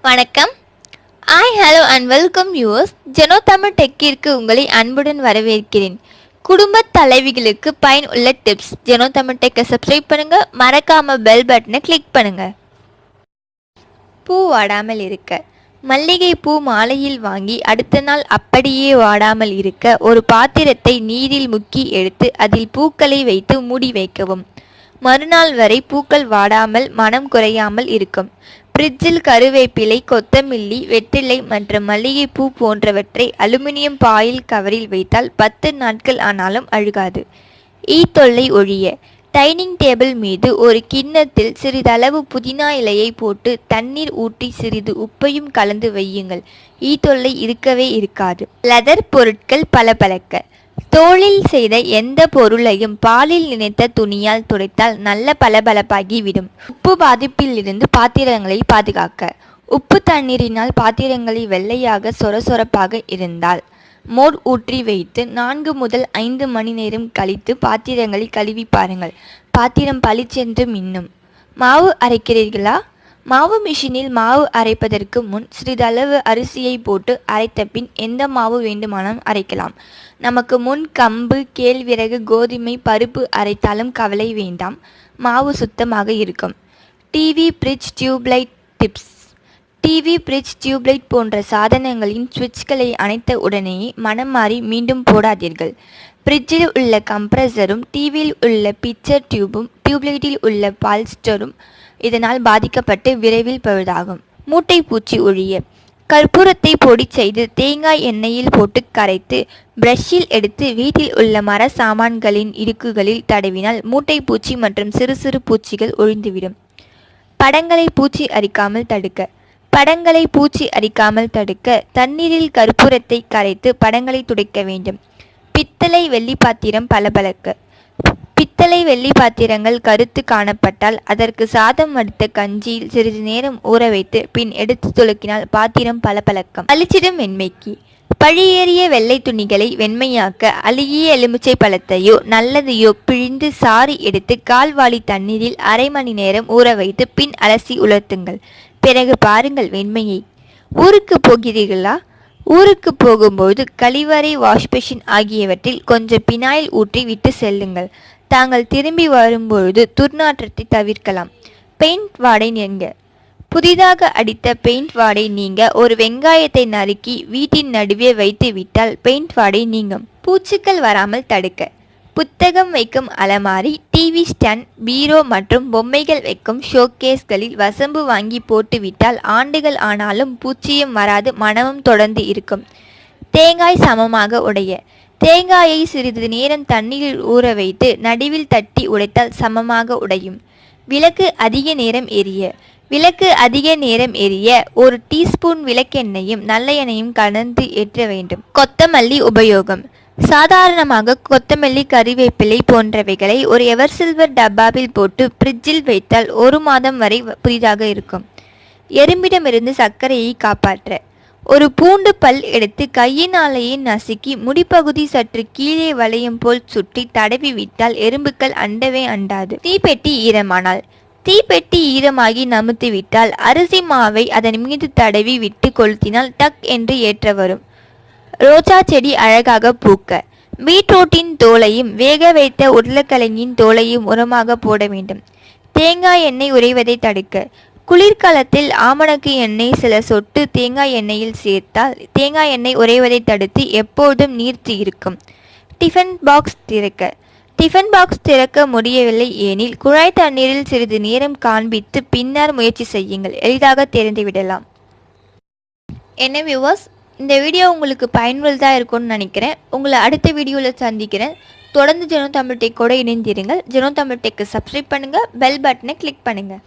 வணக்கம். Hello and welcome yours. Jeno Tamil டெக்கிற்கு உங்களை அன்புடன் வரவேற்கிறேன். குடும்ப தலைவிகளுக்கு பயனுள்ள டிப்ஸ். ஜெனோ தமிழ் டெக்கை சப்ஸ்கிரைப் பண்ணுங்க, மறக்காம பெல் பட்டனை கிளிக் பண்ணுங்க. பூ வாடாமல் இருக்க. மல்லிகை பூ மாலையில் வாங்கி அடுத்த நாள் அப்படியே வாடாமல் இருக்க ஒரு பாத்திரத்தை நீரில் முக்கி எடுத்து அதில் பூக்களை வைத்து மூடி வைக்கவும். மறுநாள் வரை பூக்கள் வாடாமல் மனம் குறையாமல் இருக்கும். ஃப்ரிட்ஜில் கருவேப்பிலை, கொத்தமல்லி, வெற்றிலை மற்றும் மல்லிகைப்பூ போன்றவற்றை அலுமினியம் பாயில் கவரில் வைத்தால் 10 நாட்கள் ஆனாலும் அழுகாது. ஈ தொல்லை ஒழிய. டைனிங் டேபிள் மீது ஒரு கிண்ணத்தில் சிறிதளவு புதினா இலையை போட்டு தண்ணீர் ஊற்றி சிறிது உப்பையும் கலந்து வையுங்கள். ஈ தொல்லை இருக்கவே இருக்காது. லெதர் பொருட்கள் பளபளக்க. தோளில் செய்த எந்த பொருளையும் பாலில் நினைத்த துணியால் துடைத்தால் நல்ல பளபளப்பாகி விடும். உப்பு பாதிப்பிலிருந்து பாத்திரங்களை பாதுகாக்க. உப்பு தண்ணீரினால் பாத்திரங்களை வெள்ளையாக சொரசொரப்பாக இருந்தால் மோர் ஊற்றி வைத்து 4 முதல் 5 மணி நேரம் கழித்து பாத்திரங்களை கழுவி பாருங்கள். பாத்திரம் பளிச்சென்று மின்னும். மாவு அரைக்கிறீர்களா? மாவு மிஷினில் மாவு அரைப்பதற்கு முன் சிறிதளவு அரிசியை போட்டு அரைத்த பின் எந்த மாவு வேண்டுமானாலும் அரைக்கலாம். நமக்கு முன் கம்பு, கேழ்விறகு, கோதுமை, பருப்பு அரைத்தாலும் கவலை வேண்டாம், மாவு சுத்தமாக இருக்கும். TV, fridge, tubelight tips. TV, fridge, tubelight போன்ற சாதனங்களின் சுவிட்ச்களை அணைத்த உடனேயே மனம் மாறி மீண்டும் போடாதீர்கள். ஃப்ரிட்ஜில் உள்ள கம்ப்ரஸரும், டிவியில் உள்ள பிக்சர் டியூபும், டியூப்லைட்டில் உள்ள பால்ஸ்டரும் இதனால் பாதிக்கப்பட்டு விரைவில் பழுதாகும். மூட்டை பூச்சி ஒழிய. கற்பூரத்தை பொடி செய்து தேங்காய் எண்ணெயில் போட்டு கரைத்து பிரஷ்ஷில் எடுத்து வீட்டில் உள்ள மர சாமான்களின் இடுக்குகளில் தடவினால் மூட்டை பூச்சி மற்றும் சிறு சிறு பூச்சிகள் ஒழிந்துவிடும். படங்களை பூச்சி அரிக்காமல் தடுக்க. படங்களை பூச்சி அரிக்காமல் தடுக்க தண்ணீரில் கற்பூரத்தை கரைத்து படங்களை துடைக்க வேண்டும். பித்தளை, வெள்ளி பாத்திரம் பளபளக்க. பித்தளை, வெள்ளி பாத்திரங்கள் கருத்து காணப்பட்டால் அதற்கு சாதம் வடித்த கஞ்சியில் சிறிது நேரம் ஊற வைத்து பின் எடுத்து துலக்கினால் பாத்திரம் பளபளக்கும். அழிச்சிடும் வெண்மைக்கு. பழியேறிய வெள்ளை துணிகளை வெண்மையாக்க அழுகிய எலுமிச்சை பழத்தையோ நல்லதையோ பிழிந்து சாறு எடுத்து கால்வாளி தண்ணீரில் அரை மணி நேரம் ஊற வைத்து பின் அலசி உலர்த்துங்கள். பிறகு பாருங்கள் வெண்மையை. ஊருக்கு போகிறீர்களா? ஊருக்கு போகும்போது கழிவறை, வாஷ்பேஷன் ஆகியவற்றில் கொஞ்சம் பினாயில் ஊற்றி விட்டு செல்லுங்கள். தாங்கள் திரும்பி வரும்பொழுது துர்நாற்றத்தை தவிர்க்கலாம். பெயிண்ட் வாடை நீங்க. புதிதாக அடித்த பெயிண்ட் வாடை நீங்க ஒரு வெங்காயத்தை நறுக்கி வீட்டின் நடுவே வைத்து விட்டால் பெயிண்ட் வாடை நீங்கும். பூச்சிகள் வராமல் தடுக்க. புத்தகம் வைக்கும் அலமாரி, டிவி ஸ்டாண்ட், பீரோ மற்றும் பொம்மைகள் வைக்கும் ஷோகேஸ்களில் வசம்பு வாங்கி போட்டுவிட்டால் ஆண்டுகள் ஆனாலும் பூச்சியும் வராது, மனமும் தொடர்ந்து இருக்கும். தேங்காய் சமமாக உடைய. தேங்காயை சிறிது நேரம் தண்ணீரில் ஊற வைத்து நடுவில் தட்டி உடைத்தால் சமமாக உடையும். விளக்கு அதிக நேரம் எரிய. விளக்கு அதிக நேரம் எரிய 1 டீஸ்பூன் விளக்கெண்ணெயும் நல்ல எண்ணெயும் கலந்து ஏற்ற வேண்டும். கொத்தமல்லி உபயோகம். சாதாரணமாக கொத்தமல்லி, கறிவேப்பிலை போன்றவைகளை ஒரு எவர்சில்வர் டப்பாவில் போட்டு ஃப்ரிட்ஜில் வைத்தால் 1 மாதம் வரை புதிதாக இருக்கும். எறும்பிடமிருந்து சர்க்கரையை காப்பாற்ற. ஒரு பூண்டு பல் எடுத்து கையினாலேயே நசுக்கி முடிப்பகுதி சற்று கீழே வளையம் போல் சுற்றி தடவி விட்டால் எறும்புகள் அண்டவே அண்டாது. தீப்பெட்டி ஈரமானால். தீப்பெட்டி ஈரமாகி நமுத்து விட்டால் அரிசி மாவை அதன் மீது தடவி விட்டு கொளுத்தினால் டக் என்று ஏற்ற வரும். ரோஜா செடி அழகாக பூக்க. பீட்ரூட்டின் தோலையும் வேக வைத்த உருளைக்கிழங்கின் தோலையும் உரமாக போட வேண்டும். தேங்காய் எண்ணெய் உறைவதை தடுக்க. குளிர்காலத்தில் ஆமணக்கு எண்ணெய் சில சொட்டு தேங்காய் எண்ணெயில் சேர்த்தால் தேங்காய் எண்ணெய் உறைவதை தடுத்து எப்போதும் நீர்த்து இருக்கும். டிஃபன் பாக்ஸ் திறக்க. டிஃபன் பாக்ஸ் திறக்க முடியவில்லை எனில் குழாய் தண்ணீரில் சிறிது நேரம் காண்பித்து பின்னர் முயற்சி செய்யுங்கள், எளிதாக தெரிந்துவிடலாம். என்ன வியூவர்ஸ், இந்த வீடியோ உங்களுக்கு பயனுள்ளதாக இருக்கும்னு நினைக்கிறேன். உங்களை அடுத்த வீடியோவில் சந்திக்கிறேன். தொடர்ந்து ஜெனோ தமிழ் டெக்கோட இணைந்திருங்கள். ஜெனோ தமிழ் டெக்கை சப்ஸ்கிரைப் பண்ணுங்கள், பெல் பட்டனை கிளிக் பண்ணுங்கள்.